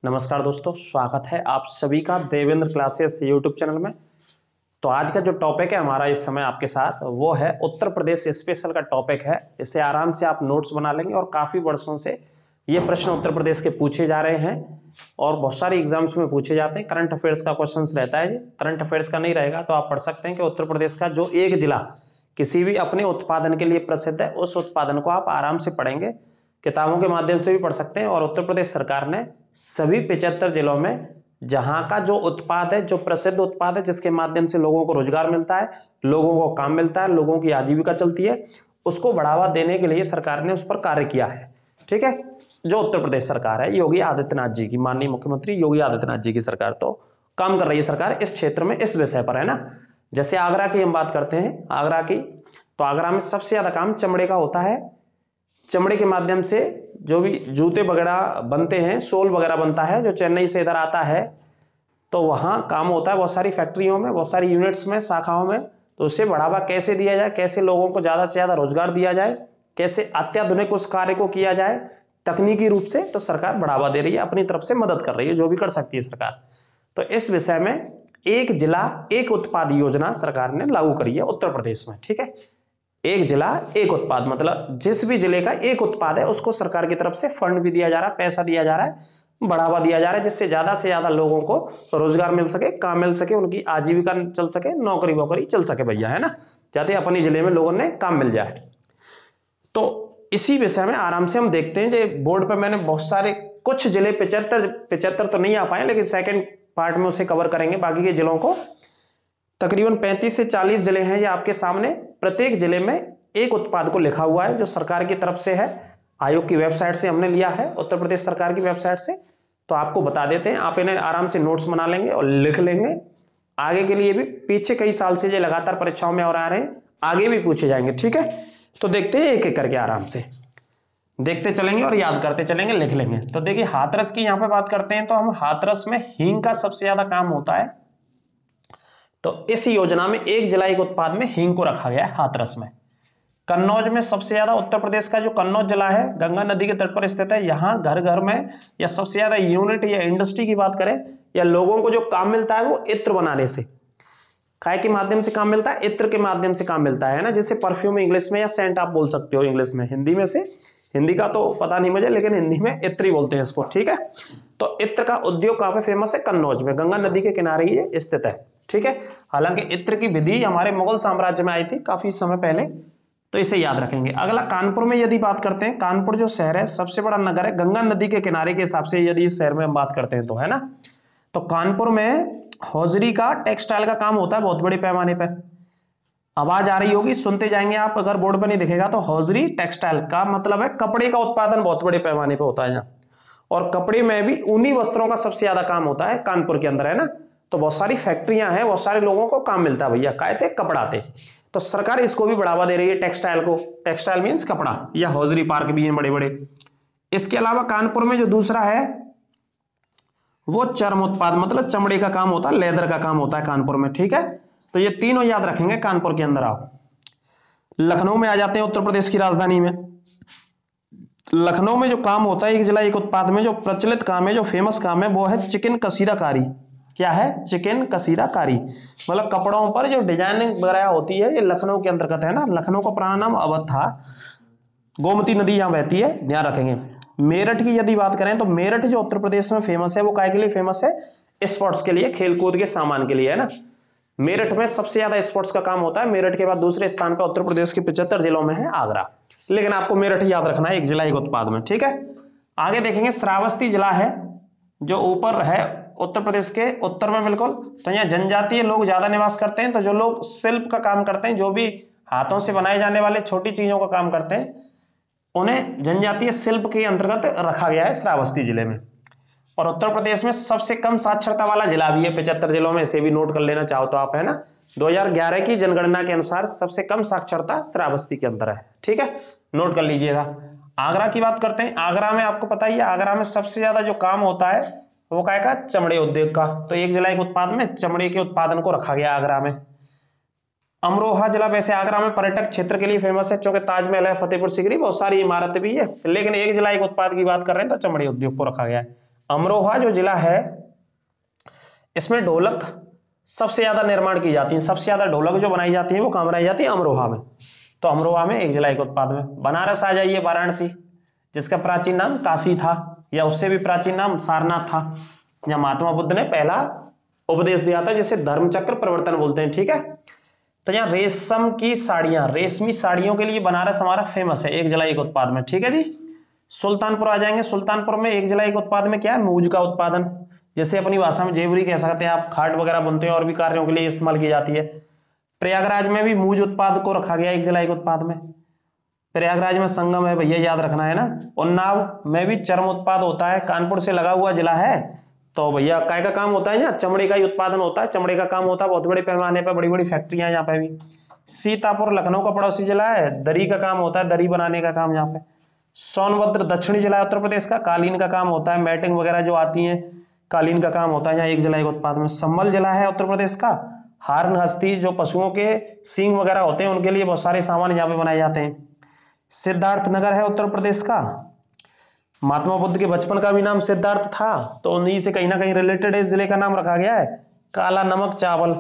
नमस्कार दोस्तों, स्वागत है आप सभी का देवेंद्र क्लासेस यूट्यूब चैनल में। तो आज का जो टॉपिक है हमारा इस समय आपके साथ वो है उत्तर प्रदेश स्पेशल का टॉपिक है। इसे आराम से आप नोट्स बना लेंगे और काफ़ी वर्षों से ये प्रश्न उत्तर प्रदेश के पूछे जा रहे हैं और बहुत सारे एग्जाम्स में पूछे जाते हैं। करंट अफेयर्स का क्वेश्चन रहता है। करंट अफेयर्स का नहीं रहेगा तो आप पढ़ सकते हैं कि उत्तर प्रदेश का जो एक जिला किसी भी अपने उत्पादन के लिए प्रसिद्ध है उस उत्पादन को आप आराम से पढ़ेंगे, किताबों के माध्यम से भी पढ़ सकते हैं। और उत्तर प्रदेश सरकार ने सभी 75 जिलों में जहां का जो उत्पाद है, जो प्रसिद्ध उत्पाद है, जिसके माध्यम से लोगों को रोजगार मिलता है, लोगों को काम मिलता है, लोगों की आजीविका चलती है, उसको बढ़ावा देने के लिए सरकार ने उस पर कार्य किया है। ठीक है, जो उत्तर प्रदेश सरकार है योगी आदित्यनाथ जी की, माननीय मुख्यमंत्री योगी आदित्यनाथ जी की सरकार तो काम कर रही है सरकार इस क्षेत्र में, इस विषय पर, है ना। जैसे आगरा की हम बात करते हैं, आगरा की, तो आगरा में सबसे ज्यादा काम चमड़े का होता है। चमड़े के माध्यम से जो भी जूते वगैरह बनते हैं, सोल वगैरह बनता है, जो चेन्नई से इधर आता है, तो वहाँ काम होता है बहुत सारी फैक्ट्रियों में, बहुत सारी यूनिट्स में, शाखाओं में। तो उससे बढ़ावा कैसे दिया जाए, कैसे लोगों को ज़्यादा से ज़्यादा रोजगार दिया जाए, कैसे अत्याधुनिक उस कार्य को किया जाए तकनीकी रूप से, तो सरकार बढ़ावा दे रही है, अपनी तरफ से मदद कर रही है, जो भी कर सकती है सरकार। तो इस विषय में एक जिला एक उत्पाद योजना सरकार ने लागू करी है उत्तर प्रदेश में। ठीक है, एक जिला एक उत्पाद, मतलब जिस भी जिले का एक उत्पाद है उसको सरकार की तरफ से फंड भी दिया जा रहा है, पैसा दिया जा रहा है, बढ़ावा दिया जा रहा है, जिससे ज्यादा से ज्यादा लोगों को रोजगार मिल सके, काम मिल सके, उनकी आजीविका चल सके, नौकरी वोकरी चल सके भैया, है ना। चाहते अपने जिले में लोगों ने काम मिल जाए। तो इसी विषय में आराम से हम देखते हैं। जो बोर्ड पर मैंने बहुत सारे कुछ जिले 75 तो नहीं आ पाए, लेकिन सेकेंड पार्ट में उसे कवर करेंगे, बाकी के जिलों को तकरीबन 35 से 40 जिले हैं ये आपके सामने। प्रत्येक जिले में एक उत्पाद को लिखा हुआ है जो सरकार की तरफ से है, आयोग की वेबसाइट से हमने लिया है, उत्तर प्रदेश सरकार की वेबसाइट से। तो आपको बता देते हैं, आप इन्हें आराम से नोट्स बना लेंगे और लिख लेंगे। आगे के लिए भी पीछे कई साल से ये लगातार परीक्षाओं में और आ रहे हैं, आगे भी पूछे जाएंगे। ठीक है, तो देखते हैं एक एक करके, आराम से देखते चलेंगे और याद करते चलेंगे, लिख लेंगे। तो देखिए हाथरस की यहाँ पे बात करते हैं, तो हम हाथरस में हींग का सबसे ज्यादा काम होता है। तो इस योजना में एक जिला एक उत्पाद में हींग को रखा गया है हाथरस में। कन्नौज में सबसे ज्यादा, उत्तर प्रदेश का जो कन्नौज जिला है गंगा नदी के तट पर स्थित है, यहाँ घर घर में या सबसे ज्यादा यूनिट या इंडस्ट्री की बात करें या लोगों को जो काम मिलता है वो इत्र बनाने से, काय के माध्यम से काम मिलता है, इत्र के माध्यम से काम मिलता है ना। जैसे परफ्यूम इंग्लिश में, या सेंट आप बोल सकते हो इंग्लिश में, हिंदी में से, हिंदी का तो पता नहीं मुझे, लेकिन हिंदी में इत्र ही बोलते हैं इसको। ठीक है, तो इत्र का उद्योग कहाँ पे फेमस है? कन्नौज में, गंगा नदी के किनारे ये स्थित है। ठीक है, हालांकि इत्र की विधि हमारे मुगल साम्राज्य में आई थी काफी समय पहले, तो इसे याद रखेंगे। अगला कानपुर में यदि बात करते हैं, कानपुर जो शहर है सबसे बड़ा नगर है गंगा नदी के किनारे के हिसाब से, यदि इस शहर में हम बात करते हैं तो, है ना। तो कानपुर में हौजरी का, टेक्सटाइल का काम होता है बहुत बड़े पैमाने पर। आवाज आ रही होगी, सुनते जाएंगे आप, अगर बोर्ड पर नहीं दिखेगा तो हौजरी टेक्सटाइल का मतलब है कपड़े का उत्पादन बहुत बड़े पैमाने पर होता है यहाँ, और कपड़े में भी ऊनी वस्त्रों का सबसे ज्यादा काम होता है कानपुर के अंदर, है ना। तो बहुत सारी फैक्ट्रियां हैं, बहुत सारे लोगों को काम मिलता है भैया, कायते कपड़ाते। तो सरकार इसको भी बढ़ावा दे रही है, टेक्सटाइल को। टेक्सटाइल मीन्स कपड़ा, या हौजरी पार्क भी हैं बड़े बड़े। इसके अलावा कानपुर में जो दूसरा है वो चर्म उत्पाद, मतलब चमड़े का काम होता है, लेदर का काम होता है कानपुर में। ठीक है, तो ये तीनों याद रखेंगे कानपुर के अंदर। आप लखनऊ में आ जाते हैं, उत्तर प्रदेश की राजधानी में। लखनऊ में जो काम होता है एक जिला एक उत्पाद में, जो प्रचलित काम है, जो फेमस काम है, वो है चिकन कसीदाकारी। क्या है? चिकन कसीदाकारी, मतलब कपड़ों पर जो डिजाइनिंग वगैरह होती है, ये लखनऊ के अंतर्गत है ना। लखनऊ का पुराना नाम अवध था, गोमती नदी यहाँ बहती है, ध्यान रखेंगे। मेरठ की यदि बात करें तो मेरठ जो उत्तर प्रदेश में फेमस है, वो काय के लिए फेमस है? स्पोर्ट्स के लिए, खेलकूद के सामान के लिए, है ना। मेरठ में सबसे ज्यादा स्पोर्ट्स का काम होता है। मेरठ के बाद दूसरे स्थान पर उत्तर प्रदेश के 75 जिलों में है आगरा, लेकिन आपको मेरठ याद रखना है, एक जिला एक उत्पाद में। ठीक है, आगे देखेंगे श्रावस्ती जिला है जो ऊपर है उत्तर प्रदेश के उत्तर में बिल्कुल। तो यहाँ जनजातीय लोग ज्यादा निवास करते हैं। तो जो लोग शिल्प का काम करते हैं, जो भी हाथों से बनाए जाने वाले छोटी चीजों का काम करते हैं, उन्हें जनजातीय शिल्प के अंतर्गत रखा गया है श्रावस्ती जिले में। और उत्तर प्रदेश में सबसे कम साक्षरता वाला जिला भी है 75 जिलों में, इसे भी नोट कर लेना चाहो तो आप, है ना। 2011 की जनगणना के अनुसार सबसे कम साक्षरता श्रावस्ती के अंदर है। ठीक है, नोट कर लीजिएगा। आगरा की बात करते हैं, आगरा में आपको पता ही है, आगरा में सबसे ज्यादा जो काम होता है वो क्या का? चमड़े उद्योग का। तो एक जिला एक उत्पाद में चमड़े के उत्पादन को रखा गया आगरा में। अमरोहा जिला वैसे आगरा में पर्यटक क्षेत्र के लिए फेमस है, क्योंकि ताजमहल है, फतेहपुर सीकरी, बहुत सारी इमारतें भी है, लेकिन एक जिला एक उत्पाद की बात कर रहे हैं तो चमड़े उद्योग को रखा गया है। अमरोहा जो जिला है इसमें ढोलक सबसे ज्यादा निर्माण की जाती है, सबसे ज्यादा ढोलक जो बनाई जाती है वो कहाँ बनाई जाती है? अमरोहा में। तो अमरोहा में एक जिला एक उत्पाद में। बनारस आ जाइए, वाराणसी जिसका प्राचीन नाम काशी था या उससे भी प्राचीन नाम सारनाथ था, जहां महात्मा बुद्ध ने पहला उपदेश दिया था, जिसे धर्मचक्र प्रवर्तन बोलते हैं। ठीक है, तो यहाँ रेशम की साड़ियां, रेशमी साड़ियों के लिए बनारस हमारा फेमस है, एक जिला एक उत्पाद में। ठीक है जी। सुल्तानपुर आ जाएंगे, सुल्तानपुर में एक जिला एक उत्पाद में क्या है? मूज का उत्पादन, जैसे अपनी भाषा में जेवरी कह सकते हैं आप, खाट वगैरह बुनते हैं और भी कार्यों के लिए इस्तेमाल की जाती है। प्रयागराज में भी मूज उत्पाद को रखा गया एक जिला एक उत्पाद में। प्रयागराज में संगम है भैया, याद रखना है ना। उन्नाव में भी चर्म उत्पाद होता है, कानपुर से लगा हुआ जिला है, तो भैया काय का काम होता है? यहाँ चमड़े का ही उत्पादन होता है, चमड़े का काम होता है बहुत बड़े पैमाने पर, बड़ी बड़ी फैक्ट्रियां यहाँ पे भी। सीतापुर लखनऊ का पड़ोसी जिला है, दरी का काम होता है, दरी बनाने का काम यहाँ पे। सोनभद्र दक्षिणी जिला उत्तर प्रदेश का, कालीन का काम होता है, मैटिंग वगैरह जो आती है कालीन का काम होता है यहाँ एक जिला एक उत्पाद में। संभल जिला है उत्तर प्रदेश का, हार्न हस्ती जो पशुओं के सींग वगैरह होते हैं उनके लिए बहुत सारे सामान यहाँ पे बनाए जाते हैं। सिद्धार्थ नगर है उत्तर प्रदेश का, महात्मा बुद्ध के बचपन का भी नाम सिद्धार्थ था, तो उन्हीं से कहीं ना कहीं रिलेटेड इस जिले का नाम रखा गया है। काला नमक चावल,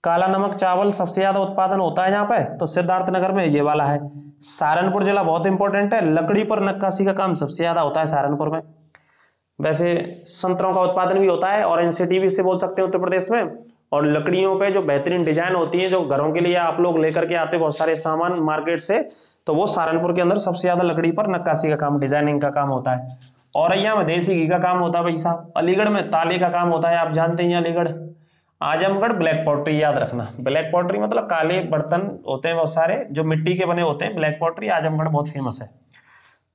काला नमक चावल सबसे ज्यादा उत्पादन होता है यहाँ पे, तो सिद्धार्थ नगर में ये वाला है। सहारनपुर जिला बहुत इंपॉर्टेंट है, लकड़ी पर नक्काशी का काम सबसे ज्यादा होता है सहारनपुर में। वैसे संतरों का उत्पादन भी होता है, ऑरेंज सिटी भी से बोल सकते हैं उत्तर प्रदेश में। और लकड़ियों पे जो बेहतरीन डिजाइन होती है, जो घरों के लिए आप लोग लेकर के आते हैं बहुत सारे सामान मार्केट से, तो वो सहारनपुर के अंदर सबसे ज्यादा लकड़ी पर नक्काशी का काम, डिजाइनिंग का काम होता है। औरैया में देसी घी का काम होता है भाई साहब। अलीगढ़ में ताले का काम होता है, आप जानते हैं अलीगढ़। आजमगढ़ ब्लैक पॉटरी, याद रखना, ब्लैक पॉटरी मतलब काले बर्तन होते हैं बहुत सारे जो मिट्टी के बने होते हैं, ब्लैक पॉटरी आजमगढ़ बहुत फेमस है।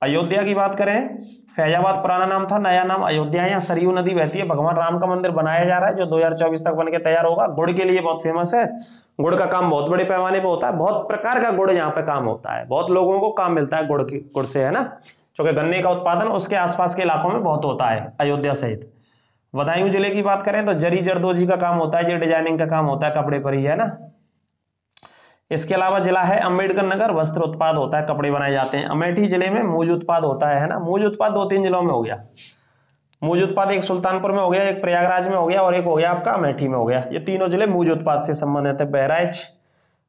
अयोध्या की बात करें, फैजाबाद पुराना नाम था, नया नाम अयोध्या है। यहाँ सरयू नदी बहती है, भगवान राम का मंदिर बनाया जा रहा है जो 2024 तक बन के तैयार होगा। गुड़ के लिए बहुत फेमस है, गुड़ का काम बहुत बड़े पैमाने पे होता है, बहुत प्रकार का गुड़ यहाँ पे काम होता है, बहुत लोगों को काम मिलता है गुड़ से, है ना, क्योंकि गन्ने का उत्पादन उसके आसपास के इलाकों में बहुत होता है अयोध्या सहित। बदायूं जिले की बात करें तो जरी जरदोजी का काम होता है, ये डिजाइनिंग का काम होता है, कपड़े पर ही, है ना। इसके अलावा जिला है अंबेडकर नगर, वस्त्र उत्पाद होता है, कपड़े बनाए जाते हैं। अमेठी जिले में मूज उत्पाद होता है ना। मूज उत्पाद 2-3 जिलों में हो गया। मूज उत्पाद एक सुल्तानपुर में हो गया, एक प्रयागराज में हो गया और एक हो गया आपका अमेठी में हो गया। ये तीनों जिले मूज उत्पाद से संबंधित है। बहराइच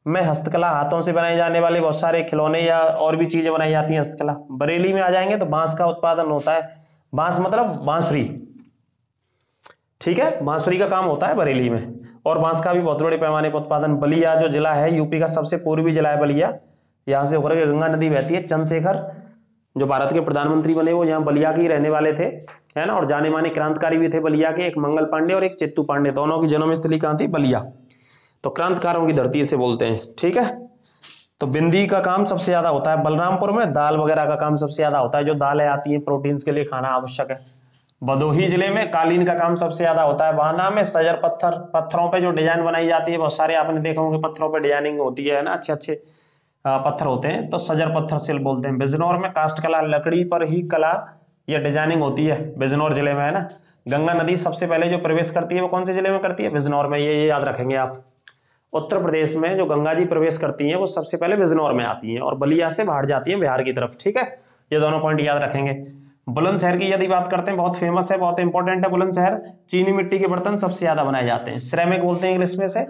में हस्तकला, हाथों से बनाए जाने वाले बहुत सारे खिलौने या और भी चीजें बनाई जाती हैं हस्तकला। बरेली में आ जाएंगे तो बांस का उत्पादन होता है, बांस मतलब बांसुरी, ठीक है, बांसुरी का काम होता है बरेली में, और बांस का भी बहुत बड़े पैमाने पर उत्पादन। बलिया जो जिला है यूपी का सबसे पूर्वी जिला है बलिया, यहाँ से होकर के गंगा नदी बहती है। चंद्रशेखर जो भारत के प्रधानमंत्री बने वो यहाँ बलिया के ही रहने वाले थे, है ना, और जाने माने क्रांतिकारी भी थे बलिया के, एक मंगल पांडे और एक चित्तू पांडे, दोनों की जन्मस्थली कहाँ थी? बलिया। तो क्रांतिकारों की धरती से बोलते हैं, ठीक है। तो बिंदी का काम सबसे ज्यादा होता है। बलरामपुर में दाल वगैरह का काम सबसे ज्यादा होता है, जो दालें आती हैं प्रोटीन्स के लिए खाना आवश्यक है। भदोही जिले में कालीन का काम सबसे ज्यादा होता है। बांदा में सजर पत्थर, पत्थरों पे जो डिजाइन बनाई जाती है, बहुत सारे आपने देखा होंगे पत्थरों पे डिजाइनिंग होती है ना, अच्छे अच्छे पत्थर होते हैं, तो सजर पत्थर शिल्प बोलते हैं। बिजनौर में काष्ठ कला, लकड़ी पर ही कला या डिजाइनिंग होती है, बिजनौर जिले में, है ना। गंगा नदी सबसे पहले जो प्रवेश करती है वो कौन से जिले में करती है? बिजनौर में, ये याद रखेंगे आप। उत्तर प्रदेश में जो गंगा जी प्रवेश करती हैं वो सबसे पहले बिजनौर में आती हैं और बलिया से बाहर जाती हैं बिहार की तरफ, ठीक है। ये दोनों पॉइंट याद रखेंगे। बुलंदशहर की यदि बात करते हैं, बहुत फेमस है, बहुत इंपॉर्टेंट है बुलंदशहर। चीनी मिट्टी के बर्तन सबसे ज्यादा बनाए जाते हैं, सिरेमिक बोलते हैं इंग्लिश में से,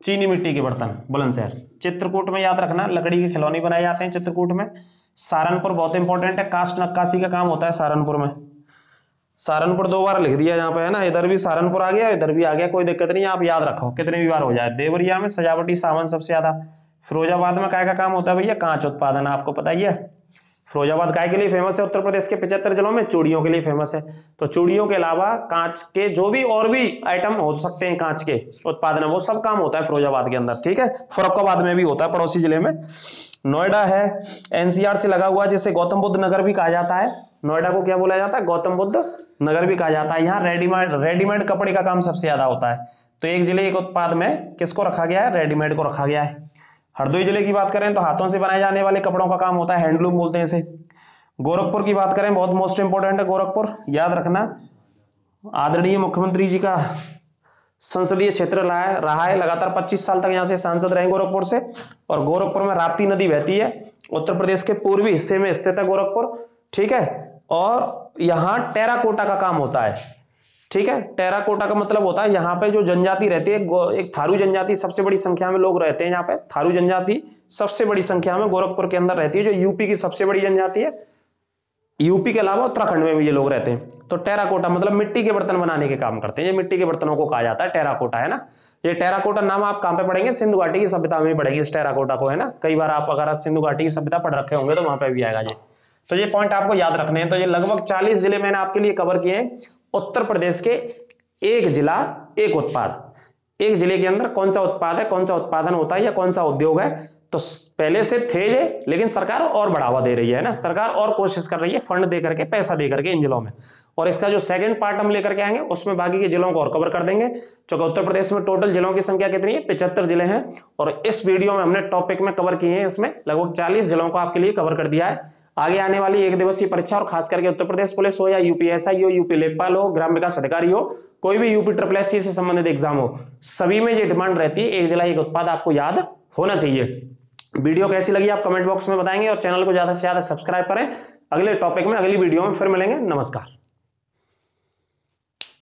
चीनी मिट्टी के बर्तन बुलंदशहर। चित्रकूट में याद रखना, लकड़ी के खिलौने बनाए जाते हैं चित्रकूट में। सहारनपुर बहुत इंपॉर्टेंट है, काष्ठ नक्काशी का काम होता है सहारनपुर में। सहारनपुर 2 बार लिख दिया यहाँ पे, है ना, इधर भी सहारनपुर आ गया, इधर भी आ गया, कोई दिक्कत नहीं, आप याद रखो कितने भी बार हो जाए। देवरिया में सजावटी सामान सबसे ज्यादा। फिरोजाबाद में काय का काम होता है भैया? कांच उत्पादन, आपको पता ही है। फिरोजाबाद काय के लिए फेमस है? उत्तर प्रदेश के 75 जिलों में चूड़ियों के लिए फेमस है। तो चूड़ियों के अलावा कांच के जो भी और भी आइटम हो सकते हैं कांच के उत्पादन, वो सब काम होता है फिरोजाबाद के अंदर, ठीक है। फर्रुखाबाद में भी होता है, पड़ोसी जिले में। नोएडा है एनसीआर से लगा हुआ, जिसे गौतम बुद्ध नगर भी कहा जाता है। नोएडा को क्या बोला जाता है? गौतम बुद्ध नगर भी कहा जाता है। यहाँ रेडीमेड कपड़े का काम सबसे ज्यादा होता है। तो एक जिले एक उत्पाद में किसको रखा गया है? रेडीमेड को रखा गया है। हरदोई जिले की बात करें तो हाथों से बनाए जाने वाले कपड़ों का काम होता है, हैंडलूम बोलते हैं इसे। गोरखपुर की बात करें, बहुत मोस्ट इंपोर्टेंट है गोरखपुर, याद रखना। आदरणीय मुख्यमंत्री जी का संसदीय क्षेत्र रहा है, लगातार 25 साल तक यहाँ से सांसद रहे गोरखपुर से। और गोरखपुर में राप्ती नदी बहती है, उत्तर प्रदेश के पूर्वी हिस्से में स्थित है गोरखपुर, ठीक है। और यहाँ टेराकोटा का काम होता है। ठीक है, टेराकोटा का मतलब होता है यहाँ पे जो जनजाति रहती है, एक थारू जनजाति सबसे बड़ी संख्या में लोग रहते हैं यहाँ पे। थारू जनजाति सबसे बड़ी संख्या में गोरखपुर के अंदर रहती है, जो यूपी की सबसे बड़ी जनजाति है। यूपी के अलावा उत्तराखंड में भी ये लोग रहते हैं। तो टेराकोटा मतलब मिट्टी के बर्तन बनाने के काम करते हैं। ये मिट्टी के बर्तनों को कहा जाता है टेराकोटा, है ना। ये टेराकोटा नाम आप कहाँ पे पढ़ेंगे? सिंधु घाटी की सभ्यता में पढ़ेंगे इस टेराकोटा को, है ना। कई बार आप अगर सिंधु घाटी की सभ्यता पढ़ रखे होंगे तो वहां पे भी आएगा ये। तो ये पॉइंट आपको याद रखने हैं। तो ये लगभग 40 जिले मैंने आपके लिए कवर किए हैं। उत्तर प्रदेश के एक जिला एक उत्पाद, एक जिले के अंदर कौन सा उत्पाद है, कौन सा उत्पादन होता है या कौन सा उद्योग है। तो पहले से थे ये, लेकिन सरकार और बढ़ावा दे रही है ना। सरकार और कोशिश कर रही है फंड दे करके, पैसा दे करके इन जिलों में। और इसका जो सेकंड पार्ट हम लेकर के आएंगे उसमें बाकी के जिलों को और कवर कर देंगे। क्योंकि उत्तर प्रदेश में टोटल जिलों की संख्या कितनी है? 75 जिले हैं। और इस वीडियो में हमने टॉपिक में कवर किए हैं, इसमें लगभग 40 जिलों को आपके लिए कवर कर दिया है। आगे आने वाली एक दिवसीय परीक्षा और खास करके उत्तर प्रदेश पुलिस हो या यूपीएसआई हो, यूपी लेखपाल हो, ग्राम विकास अधिकारी हो, कोई भी यूपी SSS से संबंधित एग्जाम हो, सभी में ये डिमांड रहती है एक जिला एक उत्पाद आपको याद होना चाहिए। वीडियो कैसी लगी आप कमेंट बॉक्स में बताएंगे और चैनल को ज्यादा से ज्यादा सब्सक्राइब करें। अगले टॉपिक में अगली वीडियो में फिर मिलेंगे। नमस्कार।